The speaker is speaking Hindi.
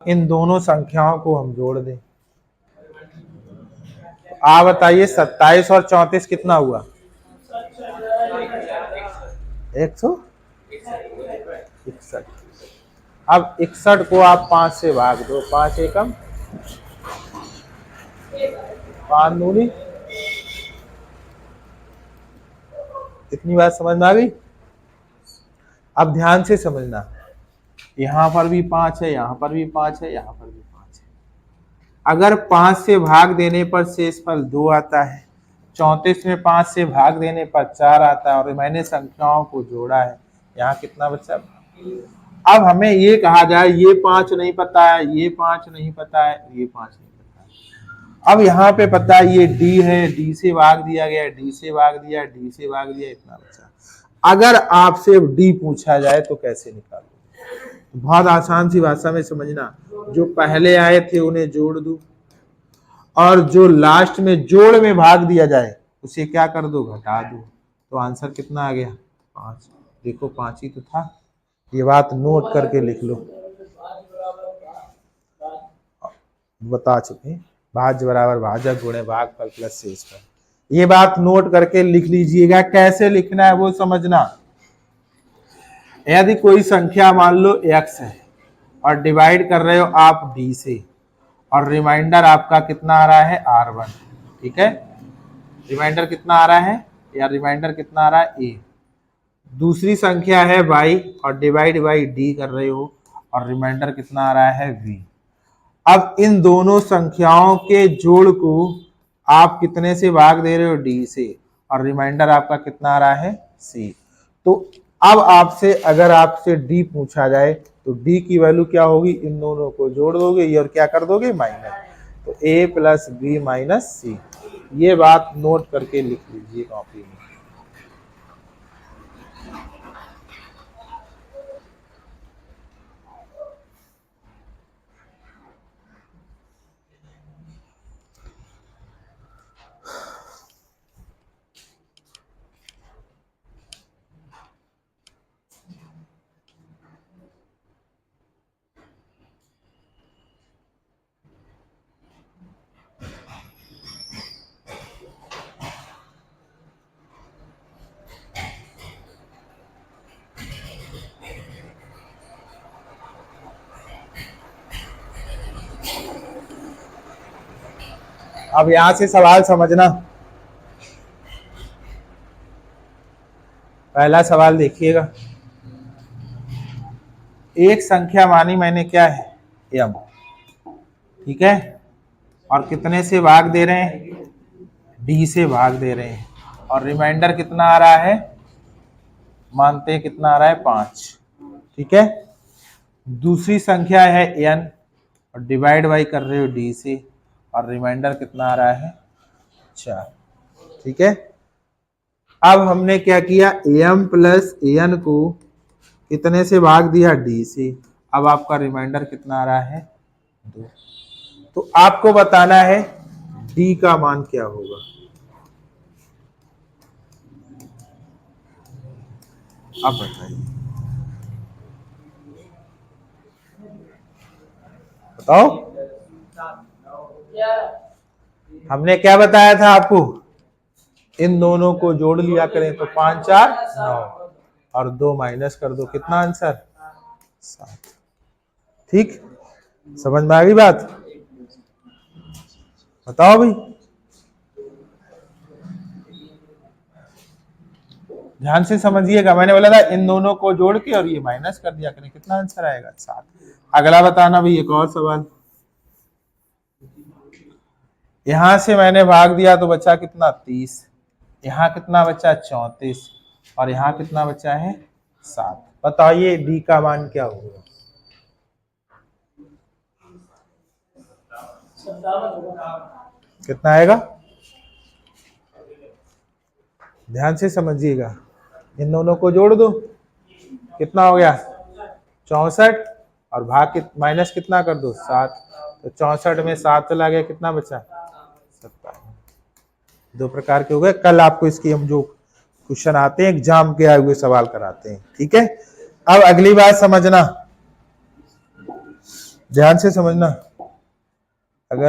इन दोनों संख्याओं को हम जोड़ दें। आप बताइए 27 और 34 कितना हुआ? 161। अब 61 को आप 5 से भाग दो, 5 एकम 5 दूनी। इतनी बात समझ में आ गई? अब ध्यान से समझना, यहां पर भी 5 है, यहां पर भी 5 है, यहां पर भी 5 है। अगर 5 से भाग देने पर शेषफल 2 आता है, 34 में 5 से भाग देने पर 4 आता है, और मैंने संख्याओं को जोड़ा है, यहाँ कितना बचा? अब हमें ये कहा जाए ये 5 नहीं पता है, ये 5 नहीं पता है, ये 5 नहीं पता है। अब यहाँ पे पता है ये डी है, डी से भाग दिया गया, डी से भाग दिया, डी से भाग दिया, इतना बचा। अगर आपसे डी पूछा जाए तो कैसे निकालोगे? बहुत आसान सी भाषा में समझना, जो पहले आए थे उन्हें जोड़ दो, और जो लास्ट में जोड़ में भाग दिया जाए उसे क्या कर दो? घटा दो। तो आंसर कितना आ गया? 5। देखो 5 ही तो था। ये बात नोट करके लिख लो। बता चुके, भाज्य बराबर भाजक गुणे भागफल प्लस शेषफल। ये बात नोट करके लिख लीजिएगा। कैसे लिखना है वो समझना। यदि कोई संख्या मान लो x है और डिवाइड कर रहे हो आप d से, और रिमाइंडर आपका कितना आ रहा है? r1। ठीक है, रिमाइंडर कितना आ रहा है, या रिमाइंडर कितना आ रहा है? a। दूसरी संख्या है y और डिवाइड बाई d कर रहे हो, और रिमाइंडर कितना आ रहा है? v। अब इन दोनों संख्याओं के जोड़ को आप कितने से भाग दे रहे हो? d से, और रिमाइंडर आपका कितना आ रहा है? c। तो अब आपसे अगर आपसे d पूछा जाए तो d की वैल्यू क्या होगी? इन दोनों को जोड़ दोगे और क्या कर दोगे? माइनस। तो a प्लस बी माइनस सी। ये बात नोट करके लिख लीजिए कॉपी में। अब यहां से सवाल समझना। पहला सवाल देखिएगा। एक संख्या मानी मैंने क्या है? m। ठीक है, और कितने से भाग दे रहे हैं? d से भाग दे रहे हैं, और रिमाइंडर कितना आ रहा है? मानते हैं कितना आ रहा है? 5। ठीक है, दूसरी संख्या है n और डिवाइड बाई कर रहे हो d से, और रिमाइंडर कितना आ रहा है? 4। ठीक है, अब हमने क्या किया? am प्लस an को कितने से भाग दिया? d से। अब आपका रिमाइंडर कितना आ रहा है? 2। तो आपको बताना है d का मान क्या होगा। अब बताइए, बताओ। हमने क्या बताया था आपको? इन दोनों को जोड़ लिया करें तो 5 4 9, और 2 माइनस कर दो, कितना आंसर? 7। ठीक, समझ में आ गई बात? बताओ भाई, ध्यान से समझिएगा। मैंने बोला था इन दोनों को जोड़ के और ये माइनस कर दिया करें, कितना आंसर आएगा? 7। अगला बताना भाई, एक और सवाल। यहां से मैंने भाग दिया तो बचा कितना? 30। यहाँ कितना बचा? 34। और यहाँ कितना बचा है? 7। बताइए डी का मान क्या होगा? कितना आएगा? ध्यान से समझिएगा। इन दोनों को जोड़ दो, कितना हो गया? 64, और भाग माइनस कितना कर दो? 7। तो 64 में 7 चला गया, कितना बचा? 57। 2 प्रकार के हो गए। कल आपको इसकी हम जो क्वेश्चन आते हैं एग्जाम के आए हुए सवाल कराते हैं। ठीक है, अब अगली बात समझना। ध्यान से समझना।